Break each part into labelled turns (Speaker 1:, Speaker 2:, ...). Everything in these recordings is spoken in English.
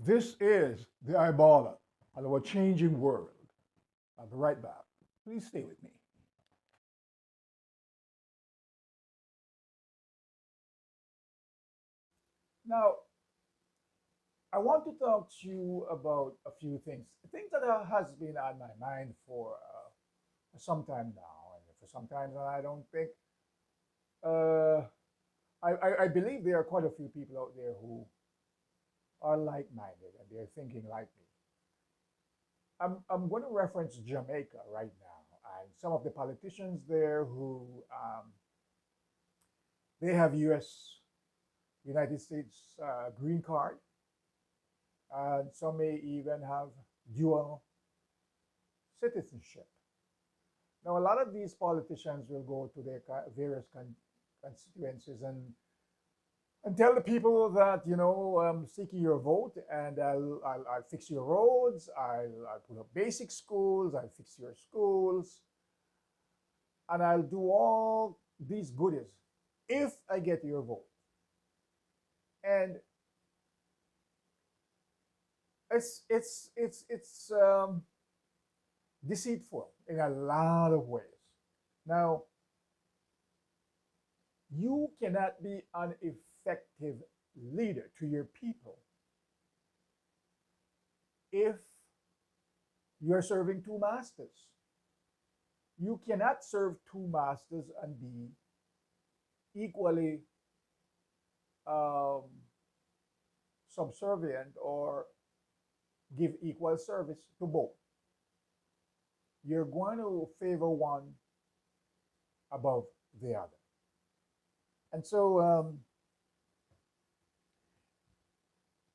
Speaker 1: This is the Ibala on our changing world. I'll be right back. Please stay with me. Now, I want to talk to you about a few things that has been on my mind for some time now, and for some time that I don't think. Uh, I believe there are quite a few people out there who are like-minded and they're thinking like me. I'm going to reference Jamaica right now, and some of the politicians there who they have United States green card, and some may even have dual citizenship. Now, a lot of these politicians will go to their various constituencies and tell the people that I'm seeking your vote, and I'll fix your roads, I'll put up basic schools, I'll fix your schools, and I'll do all these goodies if I get your vote. And it's deceitful in a lot of ways. Now, you cannot be an effective leader to your people if you're serving two masters. You cannot serve two masters and be equally um, subservient or give equal service to both. You're going to favor one above the other. And so,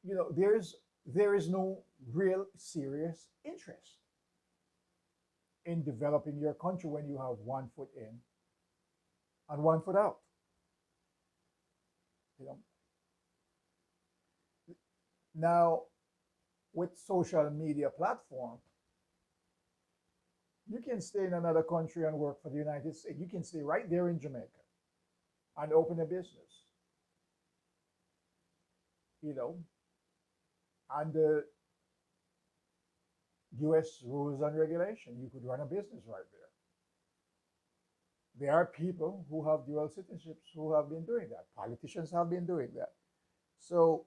Speaker 1: there is no real serious interest in developing your country when you have one foot in and one foot out. You know, now with social media platform, you can stay in another country and work for the United States. You can stay right there in Jamaica and open a business. You know, under U.S. rules and regulation, you could run a business right there. There are people who have dual citizenships who have been doing that. Politicians have been doing that. So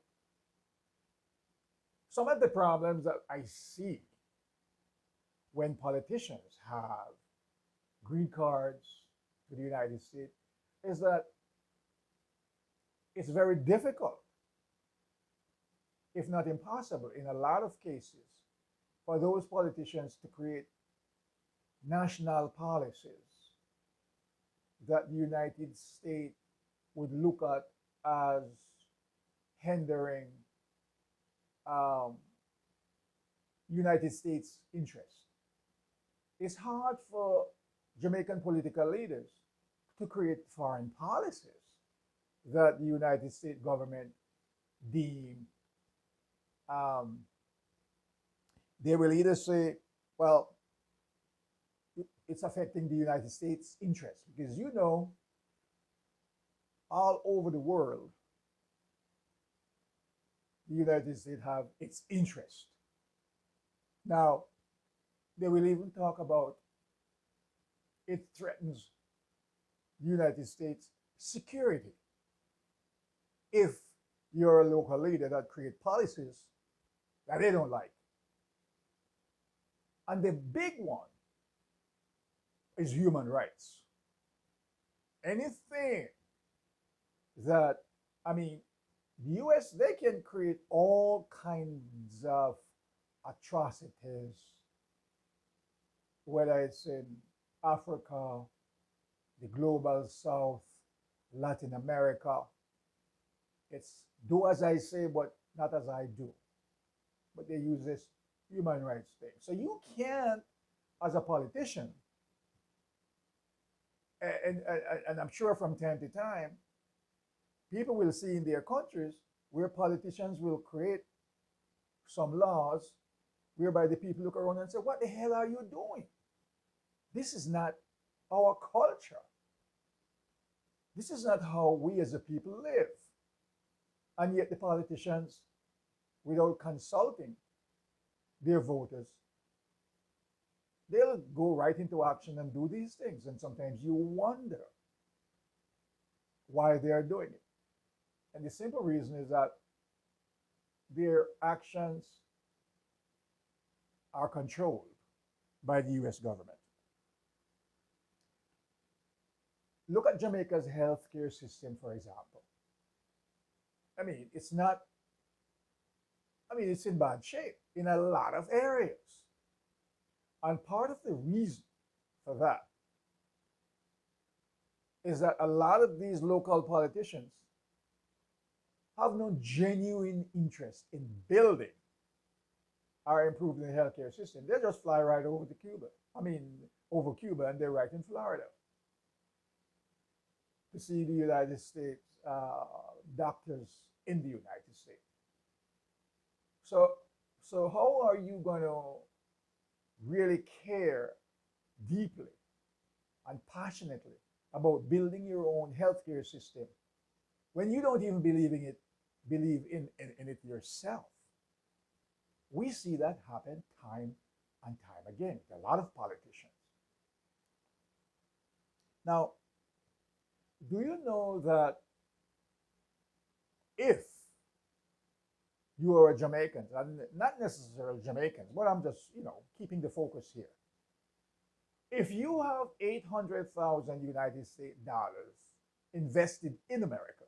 Speaker 1: some of the problems that I see when politicians have green cards to the United States is that it's very difficult, if not impossible, in a lot of cases, for those politicians to create national policies that the United States would look at as hindering um, United States interests. It's hard for Jamaican political leaders to create foreign policies that the United States government deem um, they will either say, well, it's affecting the United States interest because all over the world, the United States have its interest. Now, they will even talk about it threatens the United States security if you're a local leader that create policies that they don't like. And the big one is human rights. Anything that, I mean, the US, they can create all kinds of atrocities, whether it's in Africa, the global south, Latin America. It's do as I say, but not as I do. But they use this human rights thing. So you can't, as a politician, and I'm sure from time to time, people will see in their countries where politicians will create some laws whereby the people look around and say, what the hell are you doing? This is not our culture. This is not how we as a people live. And yet the politicians without consulting their voters, they'll go right into action and do these things. And sometimes you wonder why they are doing it. And the simple reason is that their actions are controlled by the US government. Look at Jamaica's healthcare system, for example. I mean, it's not, I mean, it's in bad shape in a lot of areas. And part of the reason for that is that a lot of these local politicians have no genuine interest in building or improving the healthcare system. They just fly right over to Cuba. I mean, over Cuba, and they're right in Florida to see the United States doctors in the United States. So, so how are you going to really care deeply and passionately about building your own healthcare system when you don't even believe in it yourself? We see that happen time and time again with a lot of politicians. Now, do you know that if you are a Jamaican, and not necessarily Jamaicans, but I'm just, keeping the focus here. If you have 800,000 United States dollars invested in America,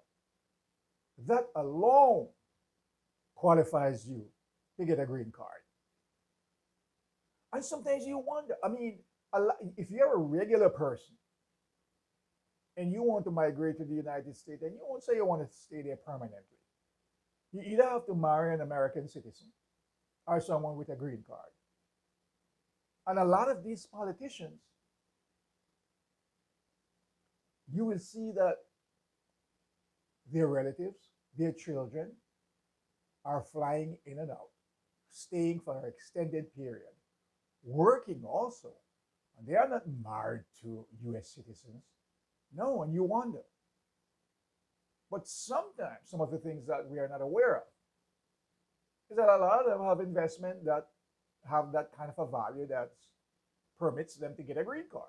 Speaker 1: that alone qualifies you to get a green card. And sometimes you wonder, I mean, if you're a regular person and you want to migrate to the United States and you won't say you want to stay there permanently, you either have to marry an American citizen or someone with a green card. And a lot of these politicians, you will see that their relatives, their children are flying in and out, staying for an extended period, working also. And they are not married to US citizens. No, and you wonder. But sometimes some of the things that we are not aware of is that a lot of them have investment that have that kind of a value that permits them to get a green card.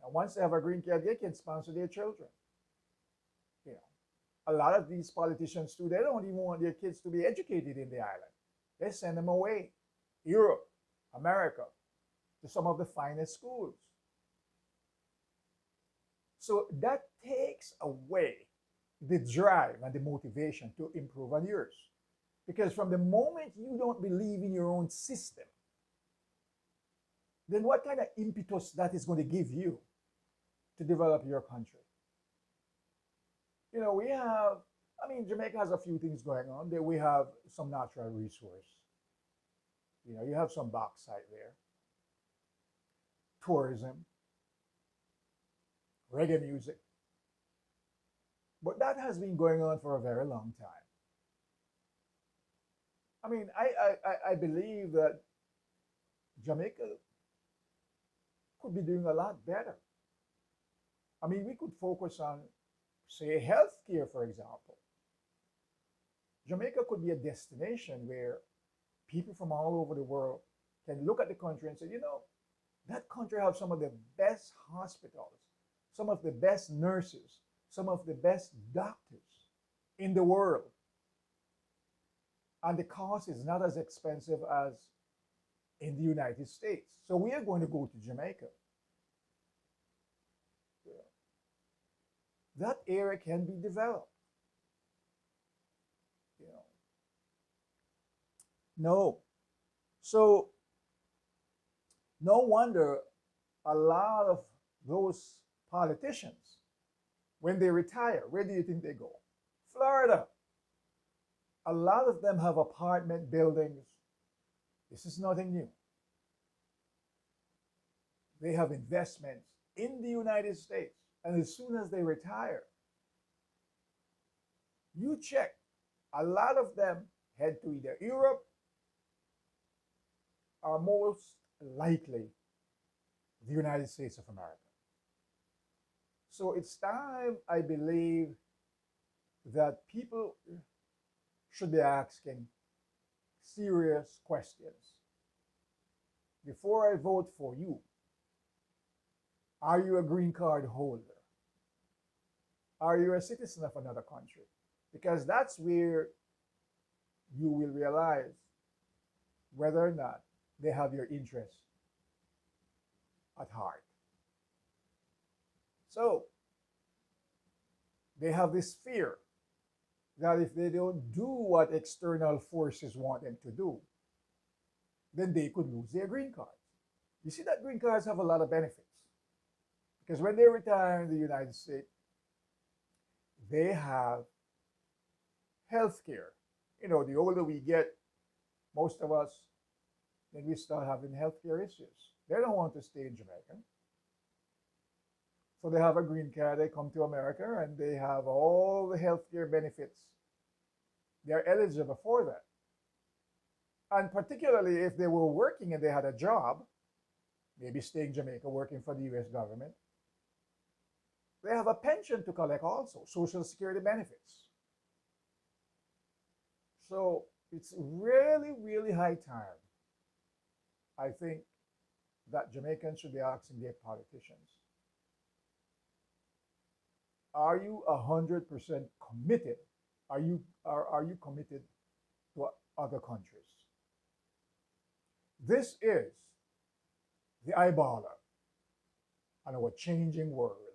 Speaker 1: Now, once they have a green card, they can sponsor their children. You know, a lot of these politicians too, they don't even want their kids to be educated in the island. They send them away, Europe, America, to some of the finest schools. So that takes away the drive and the motivation to improve on yours. Because from the moment you don't believe in your own system, then what kind of impetus that is going to give you to develop your country? You know, we have, I mean, Jamaica has a few things going on. There we have some natural resource. You know, you have some bauxite there, tourism, reggae music. But that has been going on for a very long time. I mean, I believe that Jamaica could be doing a lot better. I mean, we could focus on, say, healthcare, for example. Jamaica could be a destination where people from all over the world can look at the country and say, you know, that country has some of the best hospitals, some of the best nurses, some of the best doctors in the world. And the cost is not as expensive as in the United States. So we are going to go to Jamaica. That area can be developed. You know. No. So no wonder a lot of those politicians, when they retire, where do you think they go? Florida. A lot of them have apartment buildings. This is nothing new. They have investments in the United States. And as soon as they retire, you check, a lot of them head to either Europe or most likely the United States of America. So it's time, I believe, that people should be asking serious questions. Before I vote for you, are you a green card holder? Are you a citizen of another country? Because that's where you will realize whether or not they have your interest at heart. So they have this fear that if they don't do what external forces want them to do, then they could lose their green cards. You see that green cards have a lot of benefits because when they retire in the United States, they have health care. You know, the older we get, most of us, then we start having healthcare issues. They don't want to stay in Jamaica. So they have a green card, they come to America, and they have all the healthcare benefits. They're eligible for that. And particularly if they were working and they had a job, maybe staying in Jamaica working for the US government, they have a pension to collect also, Social Security benefits. So it's really, really high time, I think, that Jamaicans should be asking their politicians, are you 100% committed? Are you committed to other countries? This is the eyeballer on our changing world.